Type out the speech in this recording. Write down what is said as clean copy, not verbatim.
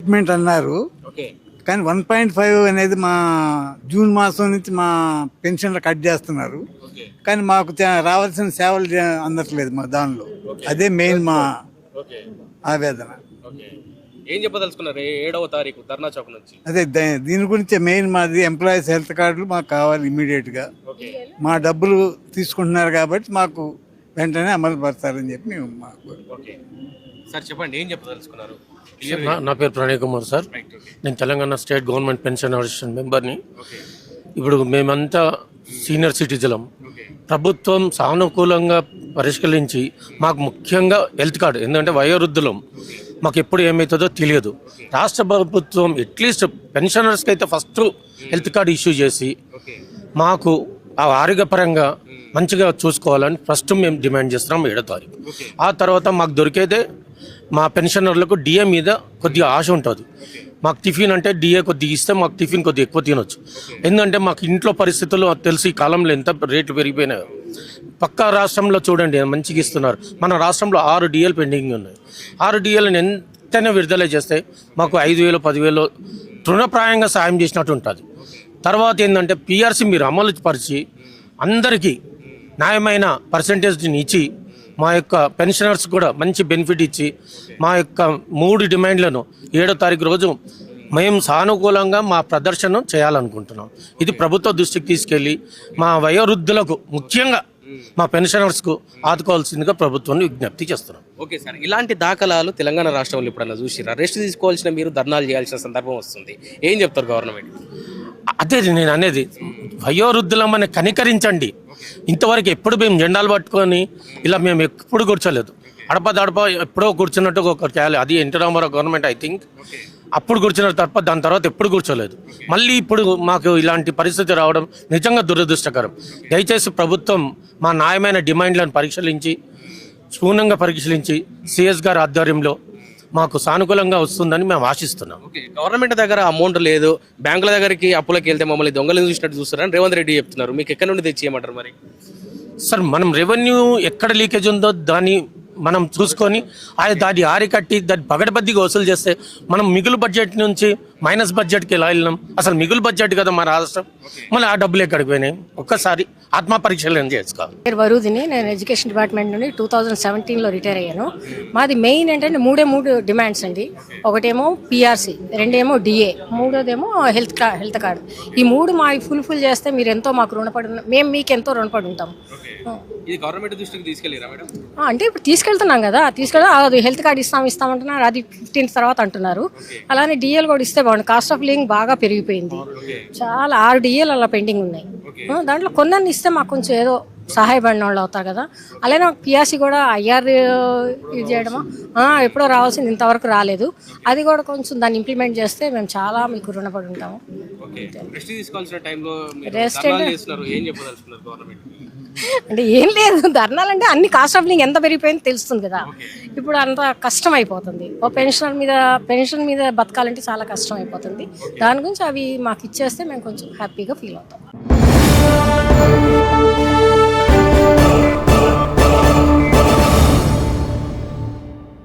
Treatment అన్నారు. కానీ 1.5 అనేది మా జూన్ మాసం నుంచి మా పెన్షన్లు కట్ చేస్తున్నారు. కానీ మాకు రావాల్సిన సేవలు అందట్లేదు మా దానిలో. అదే మెయిన్ మా ఆవేదన. ఏం చెప్పదలుచుకున్నారు 7వ తారీఖు ధర్నా చౌక్ నుంచి? అదే దీని గురించి మెయిన్ మాది ఎంప్లాయీస్ హెల్త్ కార్డులు మాకు కావాలి ఇమీడియట్గా. మా డబ్బులు తీసుకుంటున్నారు కాబట్టి మాకు వెంటనే అమలు పడతారని చెప్పి మేము సార్ చెప్పండి, ఏం చెప్పదలుచుకున్నారు? నా పేరు ప్రణయ్ కుమార్ సార్. నేను Telangana state government pension association మెంబర్ని. ఇప్పుడు మేమంతా సీనియర్ సిటిజన్లం. ప్రభుత్వం సానుకూలంగా పరిష్కరించి మాకు ముఖ్యంగా హెల్త్ కార్డు, ఎందుకంటే వయోవృద్ధులం, మాకు ఎప్పుడు ఏమవుతుందో తెలియదు. రాష్ట్ర ప్రభుత్వం అట్లీస్ట్ పెన్షనర్స్కి అయితే ఫస్ట్ హెల్త్ కార్డు ఇష్యూ చేసి మాకు ఆ ఆరోగ్యపరంగా మంచిగా చూసుకోవాలని ఫస్ట్ మేము డిమాండ్ చేస్తున్నాం 7వ తారీఖు. ఆ తర్వాత మాకు దొరికేదే మా పెన్షనర్లకు డిఏ మీద కొద్దిగా ఆశ ఉంటుంది. మాకు టిఫిన్ అంటే డిఏ కొద్దిగా ఇస్తే మాకు టిఫిన్ కొద్దిగా ఎక్కువ తినొచ్చు. ఎందుకంటే మాకు ఇంట్లో పరిస్థితులు తెలిసి ఈ కాలంలో ఎంత రేట్లు పెరిగిపోయినాయో. పక్క రాష్ట్రంలో చూడండి మంచిగా ఇస్తున్నారు, మన రాష్ట్రంలో 6 డిఏలు పెండింగ్ ఉన్నాయి. 6 డిఏలను ఎంతైనా విడుదల చేస్తే మాకు 5,000 10,000 తృణప్రాయంగా సాయం చేసినట్టు ఉంటుంది. తర్వాత ఏంటంటే పిఆర్సీ మీరు అమలు పరిచి అందరికీ న్యాయమైన పర్సంటేజ్ని ఇచ్చి మా యొక్క పెన్షనర్స్ కూడా మంచి బెనిఫిట్ ఇచ్చి మా యొక్క 3 డిమాండ్లను 7వ తారీఖు రోజు మేము సానుకూలంగా మా ప్రదర్శన చేయాలనుకుంటున్నాం. ఇది ప్రభుత్వ దృష్టికి తీసుకెళ్ళి మా వయోవృద్ధులకు ముఖ్యంగా మా పెన్షనర్స్కు ఆదుకోవాల్సిందిగా ప్రభుత్వాన్ని విజ్ఞప్తి చేస్తున్నాం. ఓకే సార్, ఇలాంటి దాఖలాలు తెలంగాణ రాష్ట్రంలో ఎప్పుడన్నా చూసిరా? రెస్ట్ తీసుకోవాల్సిన మీరు ధర్నాలు చేయాల్సిన సందర్భం వస్తుంది, ఏం చెప్తారు గవర్నమెంట్? అదే నేను అనేది, వయోవృద్ధులమని కనికరించండి. ఇంతవరకు ఎప్పుడు మేము జెండాలు పట్టుకొని ఇలా మేము ఎప్పుడు కూర్చోలేదు. అడప ఎప్పుడో కూర్చున్నట్టు ఒక చేయాలి. అది NT Rama Rao government I think అప్పుడు కూర్చున్న తప్ప దాని తర్వాత ఎప్పుడు కూర్చోలేదు. మళ్ళీ ఇప్పుడు మాకు ఇలాంటి పరిస్థితి రావడం నిజంగా దురదృష్టకరం. దయచేసి ప్రభుత్వం మా న్యాయమైన డిమాండ్లను క్షుణ్ణంగా పరిశీలించి సిఎస్ గారి ఆధ్వర్యంలో మాకు సానుకూలంగా వస్తుందని మేము ఆశిస్తున్నాం. గవర్నమెంట్ దగ్గర అమౌంట్ లేదు, బ్యాంకుల దగ్గరికి అప్పులకు వెళ్తే మమ్మల్ని దొంగలు చూసినట్టు చూస్తారని రేవంత్ రెడ్డి చెప్తున్నారు. మీకు ఎక్కడి నుండి తెచ్చియమంటారు మరి? సార్, మనం రెవెన్యూ ఎక్కడ లీకేజ్ ఉందో దాన్ని మనం చూసుకొని దాన్ని ఆరికట్టి దాన్ని పగడబద్దిగా వసూలు చేస్తే మనం మిగులు బడ్జెట్ నుంచి మైనస్ బడ్జెట్కి ఎలా వెళ్ళినాం? అసలు మిగులు బడ్జెట్ కదా మన రాష్ట్రం, మళ్ళీ ఆ డబ్బులు ఎక్కడికి పోయినాయి? ఒక్కసారి ఆత్మ పరీక్షలు చేసుకోవాలి. పేరు వరుదిని, నేను ఎడ్యుకేషన్ డిపార్ట్మెంట్ నుండి 2017లో రిటైర్ అయ్యాను. మాది మెయిన్ ఏంటంటే 3 డిమాండ్స్ అండి. ఒకటేమో పిఆర్సీ, రెండేమో డిఏ, మూడోదేమో హెల్త్ కార్డు. ఈ 3 మా ఫుల్ఫిల్ చేస్తే మీరు ఎంతో మాకు రుణపడి, మేము మీకు ఎంతో రుణపడి ఉంటాం. గవర్నమెంట్ దృష్టికి తీసుకెళ్ళారా మేడం? అంటే ఇప్పుడు తీసుకెళ్తున్నాం కదా, అది హెల్త్ కార్డు ఇస్తామంటున్నారు, అది 15th తర్వాత అంటున్నారు. అలానే డిఏలు కూడా ఇస్తే బాగుంది. కాస్ట్ ఆఫ్ లివింగ్ బాగా పెరిగిపోయింది, చాలా 6 డిఏలు అలా పెండింగ్ ఉన్నాయి. దాంట్లో కొన్ని ఇస్తే మాకు కొంచెం ఏదో సహాయపడిన వాళ్ళు అవుతారు కదా. అలానే పిఆర్సీ కూడా ఐఆర్ ఇది చేయడమా ఎప్పుడో రావాల్సింది, ఇంతవరకు రాలేదు. అది కూడా కొంచెం దాన్ని ఇంప్లిమెంట్ చేస్తే మేము చాలా మీకు రుణపడి ఉంటాము. రెస్ట్ అంటే ఏం లేదు, ధర్నాలు అంటే అన్ని కాస్ట్ ఆఫ్ లివింగ్ ఎంత పెరిగిపోయిందో తెలుస్తుంది కదా. ఇప్పుడు అంత కష్టం అయిపోతుంది. పెన్షన్ మీద బతకాలంటే చాలా కష్టం అయిపోతుంది. దాని గురించి అవి మాకు ఇచ్చేస్తే మేము కొంచెం హ్యాపీగా ఫీల్ అవుతాం.